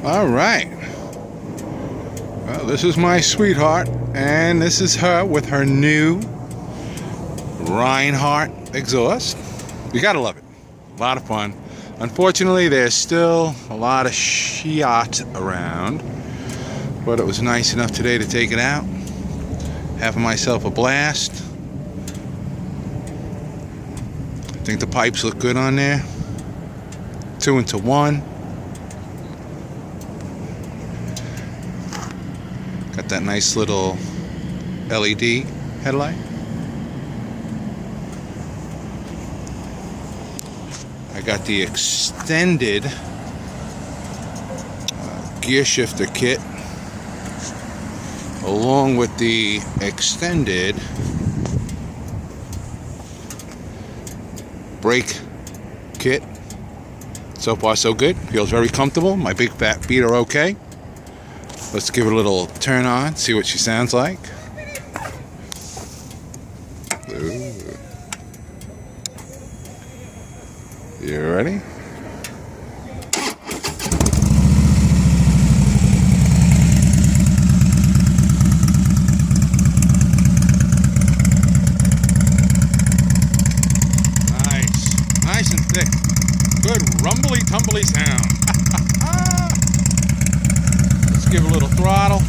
All right. Well, this is my sweetheart, and this is her with her new Rinehart exhaust. You gotta love it. A lot of fun. Unfortunately, there's still a lot of shit around, but it was nice enough today to take it out. Having myself a blast. I think the pipes look good on there. 2 into 1. Got that nice little LED headlight. I got the extended gear shifter kit along with the extended brake kit. So far so good. Feels very comfortable. My big fat feet are okay. Let's give it a little turn on, see what she sounds like. Ooh. You ready? Nice and thick. Good rumbly tumbly sound. Let's give it a little throttle.